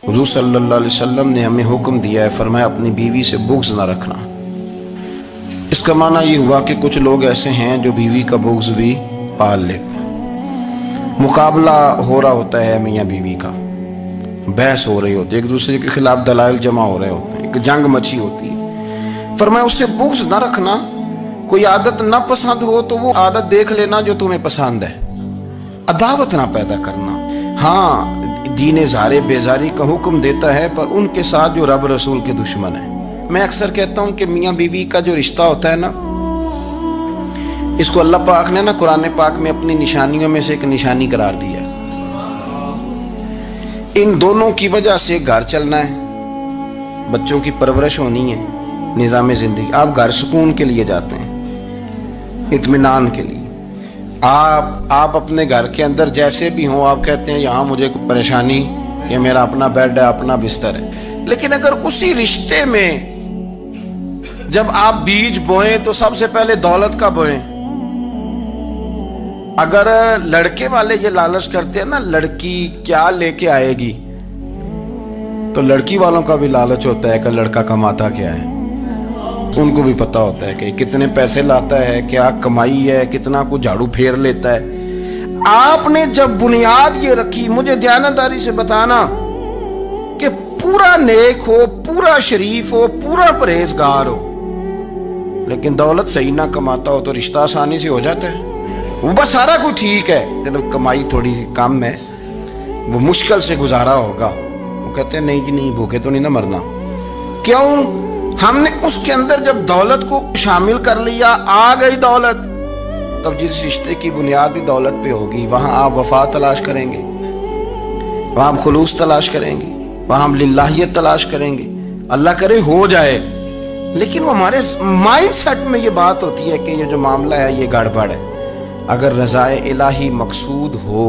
हुजूर सल्लल्लाहु अलैहि वसल्लम ने हमें हुक्म दिया है, फरमाया अपनी बीवी से बुग़्ज़ ना रखना। इसका माना ये हुआ कि कुछ लोग ऐसे हैं जो बीवी का बुग़्ज़ भी पाल लेते हैं। मुकाबला हो रहा होता है मियाँ बीवी का, बहस हो रही होती है, एक दूसरे के खिलाफ दलाइल जमा हो रहे होते हैं, एक जंग मची होती है। फरमाया उससे बुग़्ज़ ना रखना। कोई आदत ना पसंद हो तो वो आदत देख लेना जो तुम्हें पसंद है, अदावत ना पैदा करना। हाँ, दीन ज़ारे बेजारी का हुक्म देता है, पर उनके साथ जो रब रसूल के दुश्मन है। मैं अक्सर कहता हूँ कि मियाँ बीवी का जो रिश्ता होता है ना, इसको अल्लाह पाक ने ना कुरान पाक में अपनी निशानियों में से एक निशानी करार दिया है। इन दोनों की वजह से घर चलना है, बच्चों की परवरिश होनी है, निज़ाम ज़िंदगी। आप घर सुकून के लिए जाते हैं, इत्मीनान के लिए। आप अपने घर के अंदर जैसे भी हो, आप कहते हैं यहाँ मुझे कोई परेशानी, ये मेरा अपना बेड है, अपना बिस्तर है। लेकिन अगर उसी रिश्ते में जब आप बीज बोएं तो सबसे पहले दौलत का बोएं। अगर लड़के वाले ये लालच करते हैं ना, लड़की क्या लेके आएगी, तो लड़की वालों का भी लालच होता है कि लड़का कमाता क्या है। उनको भी पता होता है कि कितने पैसे लाता है, क्या कमाई है, कितना को झाड़ू फेर लेता है। आपने जब बुनियाद ये रखी, मुझे दयानतदारी से बताना कि पूरा नेक हो, पूरा शरीफ हो, पूरा परहेजगार हो, लेकिन दौलत सही ना कमाता हो तो रिश्ता आसानी से हो जाता है। वो बस सारा कुछ ठीक है, चलो कमाई थोड़ी सी कम है, वो मुश्किल से गुजारा होगा। वो कहते हैं नहीं जी नहीं, भूखे तो नहीं ना मरना। क्यों? हमने उसके अंदर जब दौलत को शामिल कर लिया, आ गई दौलत, तब जिस रिश्ते की बुनियाद ही दौलत पे होगी, वहां आप वफा तलाश करेंगे, वहां आप खुलूस तलाश करेंगे, वहां हम लिल्लाहियत तलाश करेंगे। अल्लाह करे हो जाए, लेकिन वो हमारे माइंड सेट में ये बात होती है कि ये जो मामला है ये गड़बड़ है। अगर रज़ाए इलाही मकसूद हो,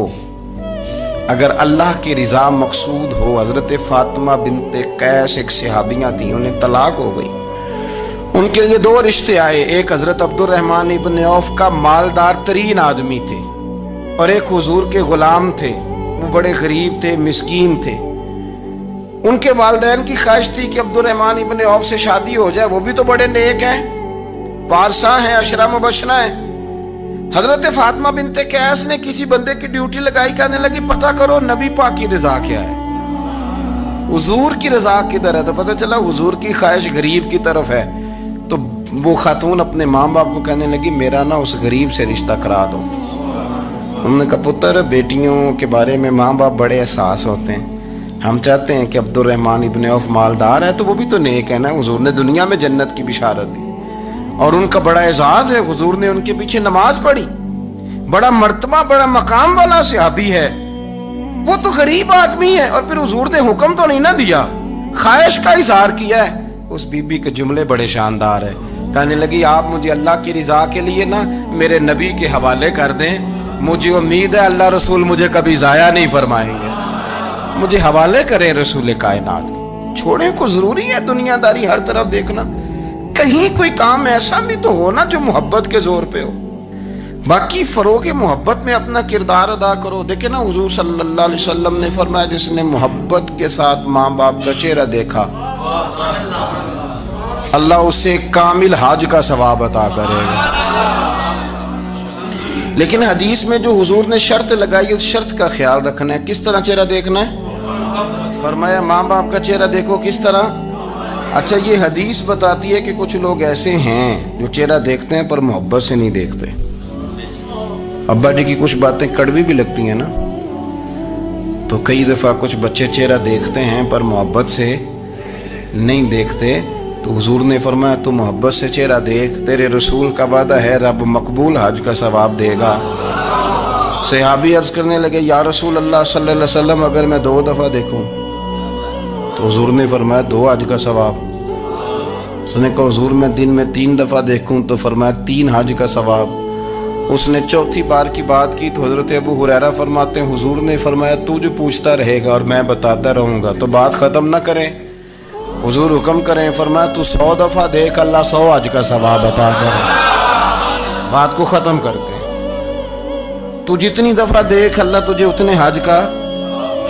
अगर अल्लाह की रिज़ा मकसूद हो। हज़रत फ़ातिमा बिनते कैस एक सहाबियाँ थी, उन्हें तलाक हो गई। उनके लिए दो रिश्ते आए, एक हज़रत अब्दुर्रहमान इब्न औफ का मालदार तरीन आदमी थे, और एक हुजूर के गुलाम थे, वो बड़े गरीब थे, मिस्कीन थे। उनके वालिदैन की ख्वाहिश थी कि अब्दुर्रहमान इब्न औफ से शादी हो जाए, वो भी तो बड़े नेक हैं, वारसा हैं, अशरा मुबशरा हैं। हजरत फातिमा बिनते कैस ने किसी बंदे की ड्यूटी लगाई, कहने लगी पता करो नबी पाक की रजा क्या है, हुजूर की रजा किधर है। तो पता चला हुजूर की ख्वाहिश गरीब की तरफ है। तो वो खातून अपने माँ बाप को कहने लगी मेरा ना उस गरीब से रिश्ता करा दो। उन्होंने कहा पुत्र, बेटियों के बारे में माँ बाप बड़े एहसास होते हैं, हम चाहते हैं कि अब्दुर्रहमान इब्न औफ मालदार है तो वो भी तो नेक है ना, हुजूर ने दुनिया में जन्नत की बिशारत दी और उनका बड़ा एजाज है, हुजूर ने उनके पीछे नमाज पढ़ी, बड़ा मर्तबा बड़ा मकाम वाला सहाबी है, वो तो गरीब आदमी है। और फिर हुजूर ने हुक्म तो नहीं ना दिया, ख्वाहिश का इजहार किया है। उस बीबी के जुमले बड़े शानदार है, कहने लगी आप मुझे अल्लाह की रिजा के लिए ना मेरे नबी के हवाले कर दें, मुझे उम्मीद है अल्लाह रसूल मुझे कभी जाया नहीं फरमाएंगे, मुझे हवाले करें रसूल कायनात। छोड़े को जरूरी है दुनियादारी हर तरफ देखना, कहीं कोई काम ऐसा भी तो हो ना जो मोहब्बत के जोर पे हो। बाकी फरोगे मोहब्बत में अपना किरदार अदा करो। देखे ना हुजूर सल्लल्लाहु अलैहि वसल्लम ने फरमाया जिसने मोहब्बत के साथ माँ बाप का चेहरा देखा, अल्लाह उसे कामिल हज का सवाब अता करेगा। लेकिन हदीस में जो हुजूर ने शर्त लगाई, उस शर्त का ख्याल रखना है। किस तरह चेहरा देखना है? फरमाया माँ बाप का चेहरा देखो। किस तरह? अच्छा, ये हदीस बताती है कि कुछ लोग ऐसे हैं जो चेहरा देखते हैं पर मोहब्बत से नहीं देखते। अब्बा जी की कुछ बातें कड़वी भी लगती हैं ना, तो कई दफा कुछ बच्चे चेहरा देखते हैं पर मोहब्बत से नहीं देखते। तो हुजूर ने फरमाया तू मोहब्बत से चेहरा देख, तेरे रसूल का वादा है रब मकबूल हज का सवाब देगा। सहाबी अर्ज करने लगे या रसूल अल्लाह सल्लल्लाहु अलैहि वसल्लम अगर मैं 2 दफा देखूं? तो हुजूर ने फरमाया 2 हज का सवाब। उसने कहा हुजूर मैं दिन में 3 दफा देखूं? तो फरमाया 3 हज का सवाब। उसने चौथी बार की बात की तो हजरत अबू हुरैरा फरमाते हैं हुजूर ने फरमाया तू जो पूछता रहेगा और मैं बताता रहूंगा तो बात खत्म ना करें। हुजूर हुक्म करें, फरमाया तू 100 दफा देख, अल्लाह 100 हज का सवाब अता करे। बात को खत्म करते हैं। तू जितनी दफा देख, अल्लाह तुझे उतने हज का।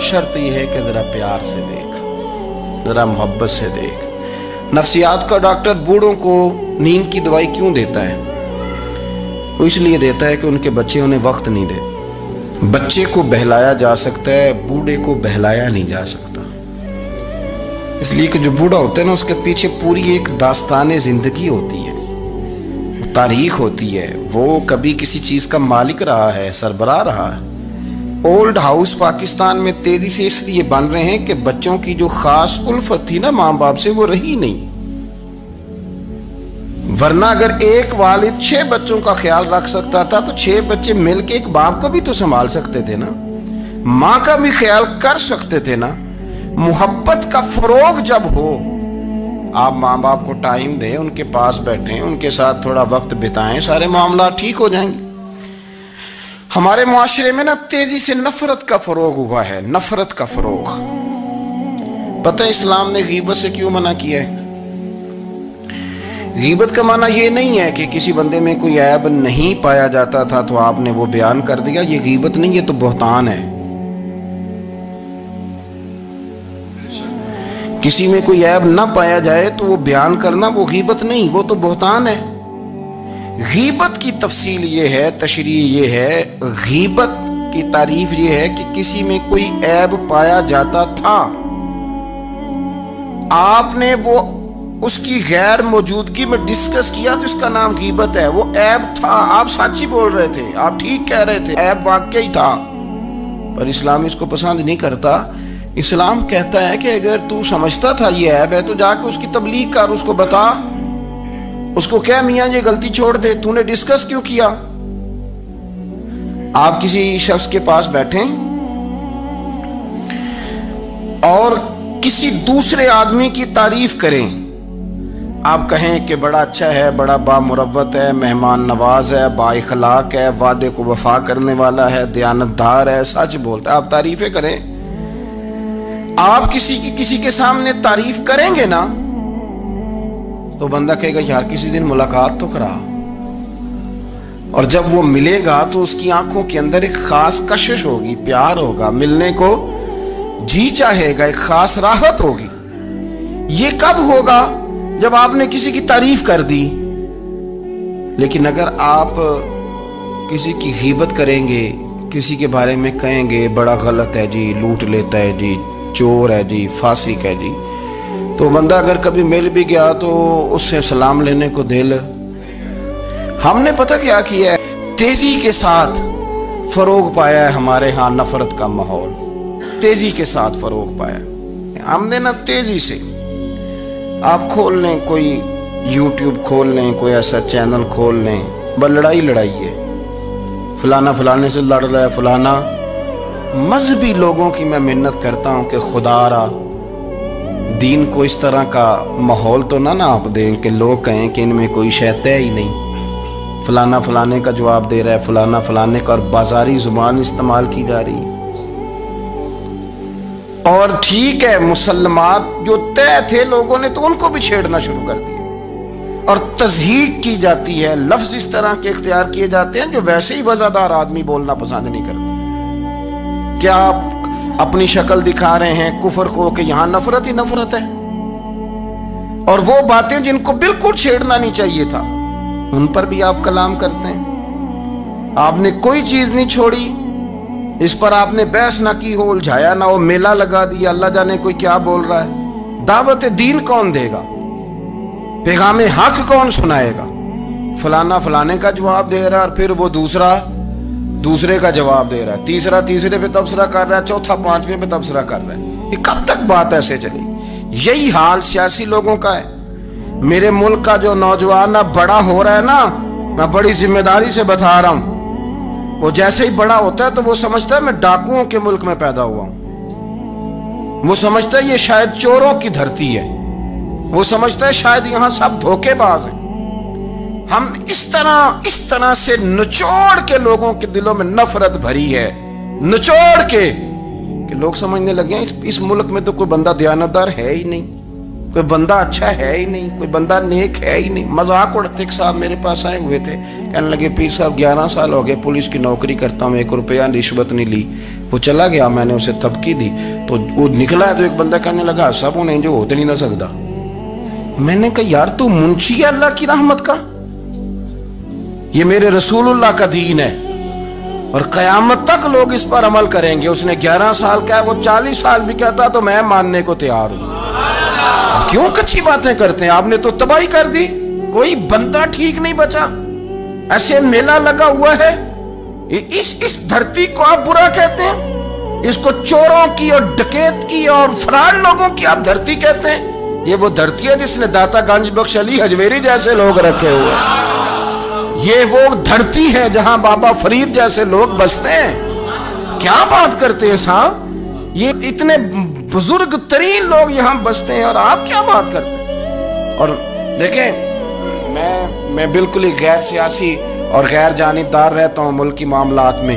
शर्त यह है कि जरा प्यार से देख। ذرا मोहब्बत से देख। नफ्सियात का डॉक्टर बूढ़ों को नींद की दवाई क्यों देता है? वो इसलिए देता है कि उनके बच्चे उन्हें वक्त नहीं देते। बच्चे को बहलाया जा सकता है, बूढ़े को बहलाया नहीं जा सकता। इसलिए कि जो बूढ़ा होता है ना, उसके पीछे पूरी एक दास्तान जिंदगी होती है, तारीख होती है। वो कभी किसी चीज का मालिक रहा है, सरबराह रहा है। ओल्ड हाउस पाकिस्तान में तेजी से इसलिए बन रहे हैं कि बच्चों की जो खास उल्फत थी ना माँ बाप से, वो रही नहीं। वरना अगर एक वालिद 6 बच्चों का ख्याल रख सकता था तो 6 बच्चे मिलके एक बाप को भी तो संभाल सकते थे ना, माँ का भी ख्याल कर सकते थे ना। मोहब्बत का फरोग जब हो, आप माँ बाप को टाइम दें, उनके पास बैठें, उनके साथ थोड़ा वक्त बिताएं, सारे मामला ठीक हो जाएंगे। हमारे मुआशरे में ना तेजी से नफरत का फरोग हुआ है, नफरत का फरोग। पता है इस्लाम ने गीबत से क्यों मना किया है? गीबत का माना ये नहीं है कि किसी बंदे में कोई ऐब नहीं पाया जाता था तो आपने वो बयान कर दिया। ये गीबत नहीं, ये तो बुहतान है। किसी में कोई ऐब ना पाया जाए तो वो बयान करना वो गीबत नहीं, वो तो बुहतान है। गीबत की तफसील ये है, तशरीह ये है, गीबत की तारीफ ये है कि किसी में कोई ऐब पाया जाता था, आपने वो उसकी गैर मौजूदगी में डिस्कस किया तो इसका नाम गीबत है। वो ऐब था, आप सच ही बोल रहे थे, आप ठीक कह रहे थे, ऐब वाकई था, पर इस्लाम इसको पसंद नहीं करता। इस्लाम कहता है कि अगर तू समझता था ये ऐब है तो जाके उसकी तबलीग कर, उसको बता, उसको क्या मियां ये गलती छोड़ दे, तूने डिस्कस क्यों किया? आप किसी शख्स के पास बैठे और किसी दूसरे आदमी की तारीफ करें, आप कहें कि बड़ा अच्छा है, बड़ा बामुरव्वत है, मेहमान नवाज है, बाइखलाक है, वादे को वफा करने वाला है, दयानतदार है, सच बोलता है, आप तारीफें करें। आप किसी के सामने तारीफ करेंगे ना तो बंदा कहेगा यार किसी दिन मुलाकात तो करा, और जब वो मिलेगा तो उसकी आंखों के अंदर एक खास कशिश होगी, प्यार होगा, मिलने को जी चाहेगा, एक खास राहत होगी। ये कब होगा? जब आपने किसी की तारीफ कर दी। लेकिन अगर आप किसी की गीबत करेंगे, किसी के बारे में कहेंगे बड़ा गलत है जी, लूट लेता है जी, चोर है जी, फासिक है जी, तो बंदा अगर कभी मिल भी गया तो उससे सलाम लेने को दिल। हमने पता क्या किया है, तेजी के साथ फरोग पाया है हमारे यहाँ नफरत का माहौल, तेजी के साथ फरोग पाया हमने ना। तेजी से आप खोल लें, कोई यूट्यूब खोल लें, कोई ऐसा चैनल खोल लें, बस लड़ाई लड़ाई है, फलाना फलाने से लड़ रहा है, फलाना। मजहबी लोगों की मैं मिन्नत करता हूं कि खुदारा दीन को इस तरह का माहौल तो ना आप दें कि लोग कहें कि इनमें कोई शय है ही नहीं, फलाना फलाने का जवाब दे रहा है, फलाना फलाने का, और बाजारी जुबान इस्तेमाल की जा रही है। और ठीक है, मुसलमान जो तय थे लोगों ने तो उनको भी छेड़ना शुरू कर दिया, और तज़हीक की जाती है, लफ्ज इस तरह के इख्तियार किए जाते हैं जो वैसे ही वज़ादार आदमी बोलना पसंद नहीं करते। क्या आप अपनी शक्ल दिखा रहे हैं कुफर को कि यहां नफरत ही नफरत है, और वो बातें जिनको बिल्कुल छेड़ना नहीं चाहिए था उन पर भी आप कलाम करते हैं। आपने कोई चीज नहीं छोड़ी, इस पर आपने बहस ना की, हो उलझाया ना, वो मेला लगा दिया, अल्लाह जाने कोई क्या बोल रहा है। दावत दीन कौन देगा? पैगाम हक कौन सुनाएगा? फलाना फलाने का जवाब दे रहा है, और फिर वो दूसरे का जवाब दे रहा है, तीसरा तीसरे पे तबसरा कर रहा है, चौथा पांचवें पे तबसरा कर रहा है। ये कब तक बात ऐसे चलेगी? यही हाल सियासी लोगों का है। मेरे मुल्क का जो नौजवान ना बड़ा हो रहा है ना, मैं बड़ी जिम्मेदारी से बता रहा हूं, वो जैसे ही बड़ा होता है तो वो समझता है मैं डाकुओं के मुल्क में पैदा हुआ हूं, वो समझता है ये शायद चोरों की धरती है, वो समझता है शायद यहां सब धोखेबाज हैं। हम इस तरह से निचोड़ के लोगों के दिलों में नफरत भरी है, निचोड़ के कि लोग समझने लगे हैं इस मुल्क में तो कोई बंदा दयानतदार है ही नहीं, कोई बंदा अच्छा है ही नहीं, कोई बंदा नेक है ही नहीं। मजाक उड़ाते एक साहब मेरे पास आए हुए थे, कहने लगे पीर साहब 11 साल हो गए पुलिस की नौकरी करता हूँ, 1 रुपया रिश्वत नहीं ली, وہ چلا گیا, میں نے اسے تبکی دی تو وہ نکلا ہے, تو ایک بندہ کہنے لگا سب انہیں جو ہوتے نہیں نہ سکتا. میں نے کہا یار تو منشی ہے اللہ کی رحمت کا, یہ میرے رسول اللہ کا دین ہے اور قیامت تک لوگ اس پر عمل کریں گے. اس نے 11 سال کا ہے, وہ 40 سال بھی کہتا تو میں ماننے کو تیار ہوں. کیوں کچھی باتیں کرتے ہیں؟ آپ نے تو تباہی کر دی, کوئی بندہ ٹھیک نہیں بچا. ایسے میلہ لگا ہوا ہے, اس دھرتی کو آپ برا کہتے ہیں, اس کو چوروں کی اور ڈکیت کی اور فرار لوگوں کی آپ دھرتی کہتے ہیں. یہ وہ دھرتی ہے جس نے داتا گنج بخش علی حجویری جیسے لوگ رکھے ہوئے. یہ وہ دھرتی ہے جہاں بابا فرید جیسے لوگ بستے ہیں. کیا بات کرتے ہیں صاحب, یہ اتنے بزرگ ترین لوگ یہاں بستے ہیں اور آپ کیا بات کرتے ہیں. اور دیکھیں میں بالکل ہی غیر سیاسی اور غیر جانبدار رہتا ہوں ملکی معاملات میں,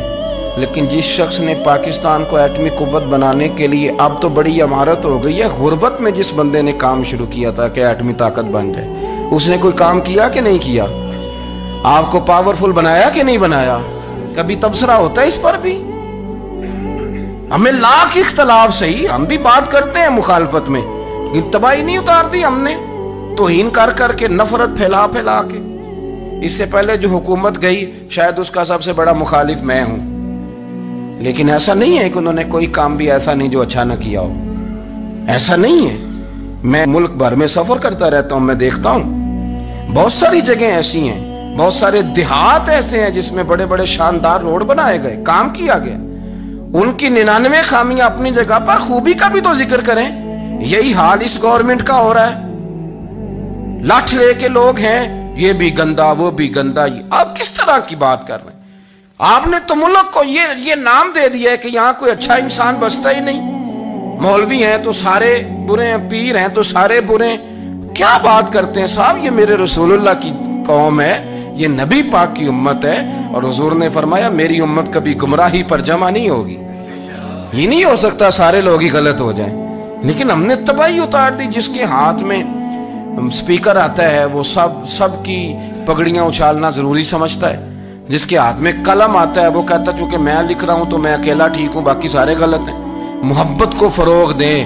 لیکن جس شخص نے پاکستان کو ایٹمی قوت بنانے کے لیے, اب تو بڑی عمارت ہو گئی ہے, غربت میں جس بندے نے کام شروع کیا تھا کہ ایٹمی طاقت بن جائے, اس نے کوئی کام کیا کہ نہیں کیا؟ آپ کو پاورفل بنایا کہ نہیں بنایا؟ کبھی تبصرہ ہوتا ہے اس پر بھی؟ ہمیں لاکھ اختلاف صحیح, ہم بھی بات کرتے ہیں مخالفت میں, لیکن تباہی نہیں اتار دی ہم نے توہین کر کر کے, نفرت پھیلا پھیلا کے. اس سے پہلے جو حکومت گئی شاید اس کا سب سے بڑا مخالف میں ہوں, لیکن ایسا نہیں ہے کہ انہوں نے کوئی کام بھی ایسا نہیں جو اچھا نہ کیا ہو. ایسا نہیں ہے. میں ملک بھر میں سفر کرتا رہتا ہوں, میں دیکھتا ہوں بہت ساری جگہیں ایسی ہیں, بہت سارے دیہات ایسے ہیں جس میں بڑے بڑے شاندار روڈ بنائے گئے, کام کیا گیا. ان کی 99 خامیاں اپنی جگہ پر, خوبی کا بھی تو ذکر کریں. یہی حال اس گورنمنٹ کا ہو رہا ہے. لاٹھ لے کے لوگ ہیں, یہ بھی گندا وہ بھی گندا. آپ کس طرح کی بات کر رہے ہیں؟ آپ نے تو ملک کو یہ نام دے دیا ہے کہ یہاں کوئی اچھا انسان بستا ہی نہیں. مولوی ہیں تو سارے برے ہیں, پیر ہیں تو سارے برے ہیں. کیا بات کرتے ہیں صاحب؟ یہ میرے رسول اللہ کی قوم ہے, یہ نبی پاک کی امت ہے, اور حضور نے فرمایا میری امت کبھی گمراہی پر جمع نہیں ہوگی. یہ نہیں ہو سکتا سارے لوگ ہی غلط ہو جائیں. لیکن ہم نے تباہی اتار دی. جس کے ہاتھ میں سپیکر آتا ہے وہ سب کی پگڑیاں اچھالنا ضروری سمجھتا ہے. جس کے ہاتھ میں قلم آتا ہے وہ کہتا ہے چونکہ میں لکھ رہا ہوں تو میں اکیلا ٹھیک ہوں, باقی سارے غلط ہیں. محبت کو فروغ دیں,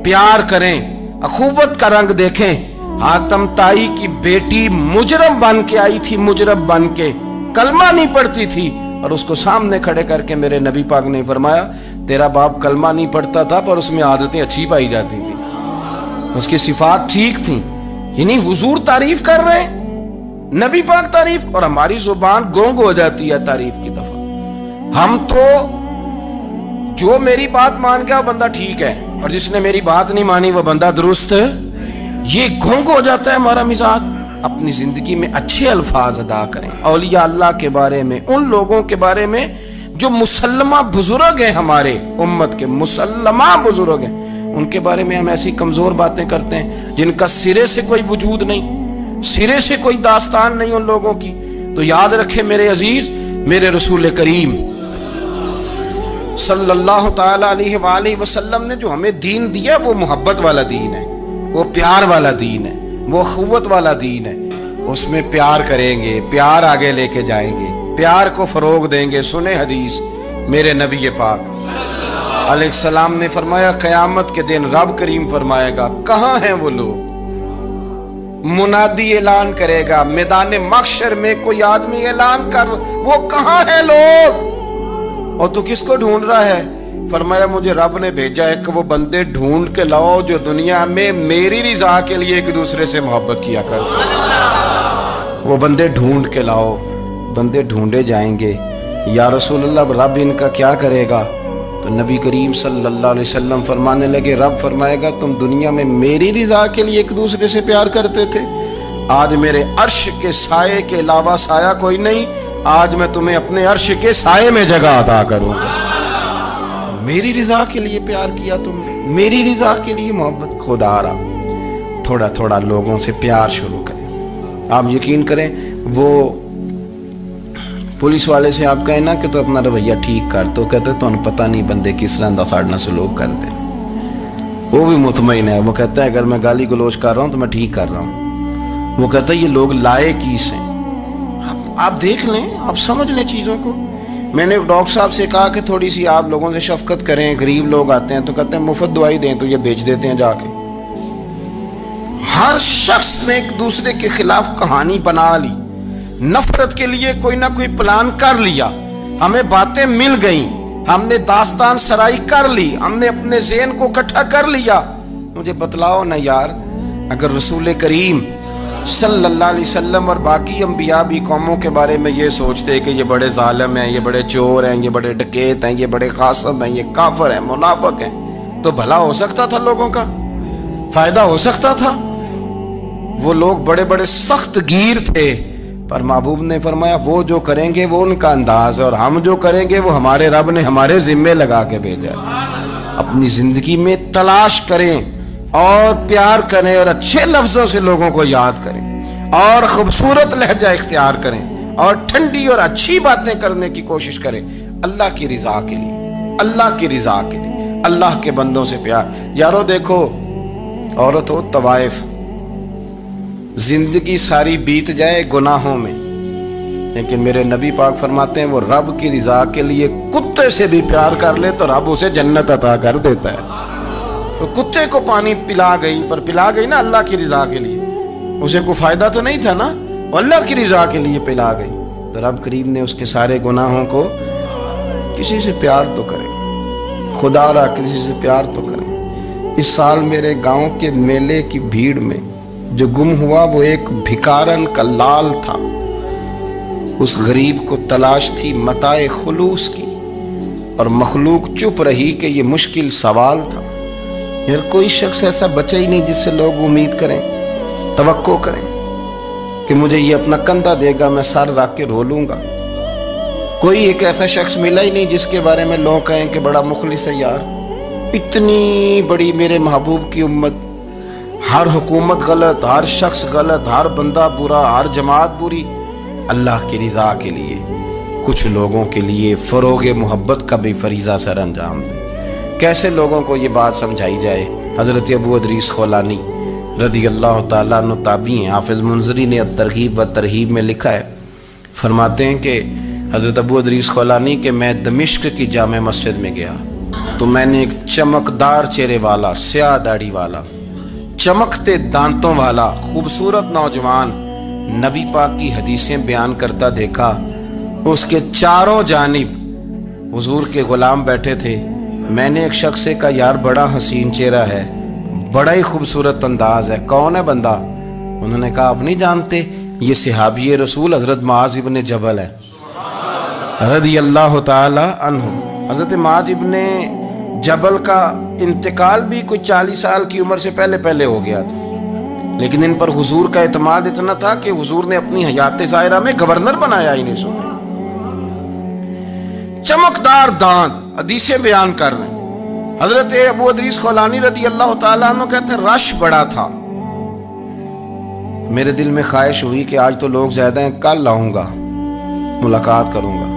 پیار کریں, اخوت کا رنگ دیکھیں. حاتم طائی کی بیٹی مجرم بن کے آئی تھی, مجرم بن کے, کلمہ نہیں پڑھتی تھی, اور اس کو سامنے کھڑے کر کے میرے نبی پاک نے فرمایا تیرا باپ کلمہ نہیں پڑھتا تھا پر اس میں عادتیں اچھی پائی جاتی تھی, اس کی صفات ٹھیک تھیں. یعنی حضور تعریف کر رہے ہیں, نبی پاک تعریف, اور ہماری زبان گونگ ہو جاتی ہے تعریف کی دفعہ. ہم تو جو میری بات مان گیا وہ بندہ ٹھیک ہے, اور جس نے میری بات نہیں مانی وہ بندہ درست ہے. یہ گونگ ہو جاتا ہے ہمارا مزاج. اپنی زندگی میں اچھے الفاظ ادا کریں, اولیاء اللہ کے بارے میں, ان لوگوں کے بارے میں جو مسلمہ بزرگ ہیں, ہمارے امت کے مسلمہ بزرگ ہیں, ان کے بارے میں ہم ایسی کمزور باتیں کرتے ہیں جن کا سرے سے کوئی وجود نہیں, سرے سے کوئی داستان نہیں ان لوگوں کی. تو یاد رکھے میرے عزیز, میرے رسول کریم صلی اللہ تعالی علیہ وآلہ وسلم نے جو ہمیں دین دیا وہ محبت والا دین ہے, وہ پیار والا دین ہے, وہ اخوت والا دین ہے. اس میں پیار کریں گے, پیار آگے لے کے جائیں گے, پیار کو فروغ دیں گے. سنیں حدیث میرے نبی پاک علیہ السلام نے فرمایا قیامت کے دن رب کریم فرمائے گا کہاں ہیں وہ لوگ. منادی اعلان کرے گا میدان محشر میں, کوئی آدمی اعلان کر وہ کہاں ہیں لوگ, اور تو کس کو ڈھونڈ رہا ہے؟ فرمایا مجھے رب نے بھیجا ہے کہ وہ بندے ڈھونڈ کے لاؤ جو دنیا میں میری رضا کے لیے ایک دوسرے سے محبت کیا کرتے. وہ بندے ڈھونڈ کے لاؤ. بندے ڈھونڈے جائیں گے. یا رسول اللہ رب ان کا کیا کرے گا؟ تو نبی کریم صلی اللہ علیہ وسلم فرمانے لگے رب فرمائے گا تم دنیا میں میری رضا کے لیے ایک دوسرے سے پیار کرتے تھے, آج میرے عرش کے سائے کے علاوہ سایہ کوئی نہیں, آج میں تمہیں اپنے عرش کے سائے میں جگہ عطا کروں گا. میری رضا کے لیے پیار کیا تم نے, میری رضا کے لیے محبت. خدا رہا تھوڑا تھوڑا لوگوں سے پیار شروع کریں. آپ یقین کریں وہ پولیس والے سے آپ کہیں نا کہ تو اپنا رویہ ٹھیک کر, تو کہتے تو انہیں پتہ نہیں بندے کس طرح دا ساڑھنا سلوک کرتے. وہ بھی مطمئن ہے, وہ کہتا ہے اگر میں گالی گلوچ کر رہا ہوں تو میں ٹھیک کر رہا ہوں. وہ کہتا ہے یہ لوگ لائے کیس ہیں. آپ دیکھ لیں, آپ سمجھ لیں چیزوں کو. میں نے ایک ڈاکٹر صاحب سے کہا کہ تھوڑی سی آپ لوگوں سے شفقت کریں، غریب لوگ آتے ہیں تو کہتے ہیں مفت دوائی دیں، تو یہ بیچ دیتے ہیں جا کے۔ ہر شخص نے ایک دوسرے کے خلاف کہانی بنا لی، نفرت کے لیے کوئی نہ کوئی پلان کر لیا، ہمیں باتیں مل گئیں، ہم نے داستان سرائی کر لی، ہم نے اپنے ذہن کو اکٹھا کر لیا۔ مجھے بتلاؤ نا یار، اگر رسول کریم صلی اللہ علیہ وسلم اور باقی انبیاء بھی قوموں کے بارے میں یہ سوچتے کہ یہ بڑے ظالم ہیں، یہ بڑے چور ہیں، یہ بڑے ڈکیت ہیں، یہ بڑے غاصب ہیں، یہ کافر ہیں، منافق ہیں، تو بھلا ہو سکتا تھا، لوگوں کا فائدہ ہو سکتا تھا۔ وہ لوگ بڑے بڑے سخت گیر تھے، پر محبوب نے فرمایا وہ جو کریں گے وہ ان کا انداز ہے، اور ہم جو کریں گے وہ ہمارے رب نے ہمارے ذمے لگا کے بھیجا ہے۔ اپنی زندگی میں تلاش کریں اور پیار کریں اور اچھے لفظوں سے لوگوں کو یاد کریں اور خوبصورت لہجہ اختیار کریں اور ٹھنڈی اور اچھی باتیں کرنے کی کوشش کریں، اللہ کی رضا کے لیے، اللہ کی رضا کے لیے، اللہ کے بندوں سے پیار۔ یارو دیکھو، عورت ہو طوائف، زندگی ساری بیت جائے گناہوں میں، لیکن میرے نبی پاک فرماتے ہیں وہ رب کی رضا کے لیے کتے سے بھی پیار کر لے تو رب اسے جنت عطا کر دیتا ہے۔ تو کتے کو پانی پلا گئی، پر پلا گئی نا اللہ کی رضا کے لیے، اسے کوئی فائدہ تو نہیں تھا نا، اللہ کی رضا کے لیے پلا گئی، تو رب کریم نے اس کے سارے گناہوں کو، کسی سے پیار تو کریں، خدا را کسی سے پیار تو کریں۔ اس سال میرے گاؤں کے میلے کی بھیڑ میں جو گم ہوا وہ ایک بھکارن کا لال تھا، اس غریب کو تلاش تھی متاع خلوص کی، اور مخلوق چپ رہی کہ یہ مشکل سوال تھا۔ یار کوئی شخص ایسا بچا ہی نہیں جس سے لوگ امید کریں، توقع کریں کہ مجھے یہ اپنا کندھا دے گا، میں سر رکھ کے رو لوں گا۔ کوئی ایک ایسا شخص ملا ہی نہیں جس کے بارے میں لوگ کہیں کہ بڑا مخلص ہے یار۔ اتنی بڑی میرے محبوب کی امت، ہر حکومت غلط، ہر شخص غلط، ہر بندہ برا، ہر جماعت بری، اللہ کی رضا کے لیے کچھ لوگوں کے لیے فروغ محبت کا بھی فریضہ سر انجام دے۔ کیسے لوگوں کو یہ بات سمجھائی جائے؟ حضرت ابو ادریس خولانی رضی اللہ تعالیٰ عنہ تابعی ہیں، حافظ منذری نے الترغیب و ترہیب میں لکھا ہے، فرماتے ہیں کہ حضرت ابو ادریس خولانی کہ میں دمشق کی جامع مسجد میں گیا تو میں نے ایک چمکدار چہرے والا، سیاہ داڑھی والا، چمکتے دانتوں والا خوبصورت نوجوان نبی پاک کی حدیثیں بیان کرتا دیکھا۔ اس کے چاروں جانب حضور کے غلام بیٹھے تھے۔ میں نے ایک شخص سے کہا یار بڑا حسین چہرہ ہے، بڑا ہی خوبصورت انداز ہے، کون ہے بندہ؟ انہوں نے کہا آپ نہیں جانتے، یہ صحابی رسول حضرت معاذ ابن جبل ہے رضی اللہ تعالی عنہ۔ حضرت معاذ ابن جبل کا انتقال بھی کوئی 40 سال کی عمر سے پہلے ہو گیا تھا، لیکن ان پر حضور کا اعتماد اتنا تھا کہ حضور نے اپنی حیات ظاہرہ میں گورنر بنایا انہیں۔ سنے چمکدار دانت، حدیثیں بیان کر رہے ہیں۔ حضرت ابو ادریس خولانی رضی اللہ تعالیٰ عنہ کہتے ہیں رش بڑا تھا، میرے دل میں خواہش ہوئی کہ آج تو لوگ زیادہ ہیں، کل آؤں گا، ملاقات کروں گا۔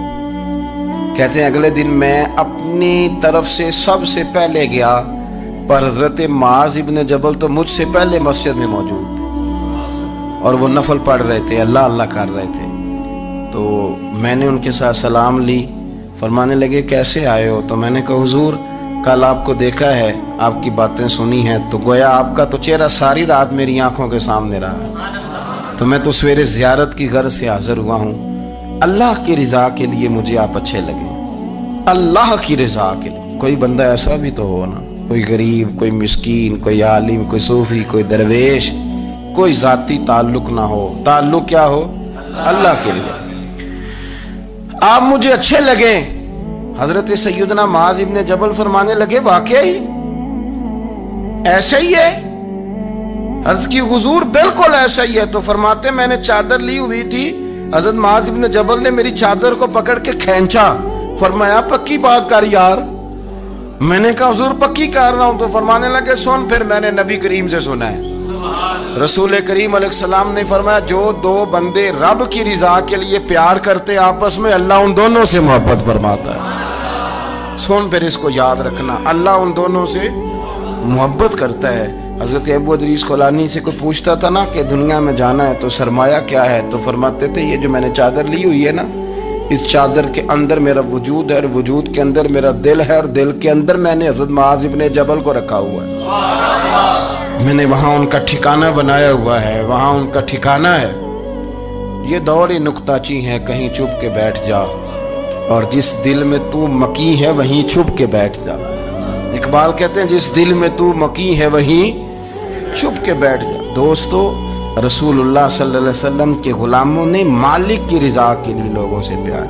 کہتے ہیں اگلے دن میں اپنی طرف سے سب سے پہلے گیا، پر حضرت معاذ ابن جبل تو مجھ سے پہلے مسجد میں موجود تھے اور وہ نفل پڑھ رہے تھے، اللہ اللہ کر رہے تھے۔ تو میں نے ان کے ساتھ سلام لی، فرمانے لگے کیسے آئے ہو؟ تو میں نے کہا حضور کل آپ کو دیکھا ہے، آپ کی باتیں سنی ہیں، تو گویا آپ کا تو چہرہ ساری رات میری آنکھوں کے سامنے رہا، تو میں تو سویرے زیارت کی غرض سے حاضر ہوا ہوں۔ اللہ کی رضا کے لیے مجھے آپ اچھے لگے، اللہ کی رضا کے لیے۔ کوئی بندہ ایسا بھی تو ہو نا، کوئی غریب، کوئی مسکین، کوئی عالم، کوئی صوفی، کوئی درویش، کوئی ذاتی تعلق نہ ہو، تعلق کیا ہو؟ اللہ کے لیے۔ آپ مجھے اچھے لگے۔ حضرت سیدنا معاذ ابن جبل فرمانے لگے واقعی ایسا ہی ہے؟ عرض کی حضور بالکل ایسا ہی ہے۔ تو فرماتے میں نے چادر لی ہوئی تھی، حضرت معاذ ابن جبل نے میری چادر کو پکڑ کے کھینچا، فرمایا پکی بات کر یار۔ میں نے کہا حضور پکی کر رہا ہوں۔ تو فرمانے لگے سن، پھر میں نے نبی کریم سے سنا ہے، رسول کریم علیہ السلام نے فرمایا جو دو بندے رب کی رضا کے لیے پیار کرتے آپس میں، اللہ ان دونوں سے محبت فرماتا ہے۔ سن پھر اس کو یاد رکھنا، اللہ ان دونوں سے محبت کرتا ہے۔ حضرت ابو ادریس خولانی سے کوئی پوچھتا تھا نا کہ دنیا میں جانا ہے تو سرمایہ کیا ہے، تو فرماتے تھے یہ جو میں نے چادر لی ہوئی ہے نا، इस चादर के अंदर मेरा वजूद है और वजूद के अंदर मेरा दिल है और दिल के अंदर मैंने हज़रत मुआज़ इब्न जबल को रखा हुआ है। मैंने वहां उनका ठिकाना बनाया हुआ है, वहां उनका ठिकाना है। ये दौर ही नुक्ताची है, कहीं चुप के बैठ जा, और जिस दिल में तू मकी है वहीं छुप के बैठ जा। इकबाल कहते हैं जिस दिल में तू मकी है वहीं छुप के बैठ जा। दोस्तों, रसूलुल्लाह सल्लल्लाहु अलैहि वसल्लम के गुलामों ने मालिक की रिजा के लिए लोगों से प्यार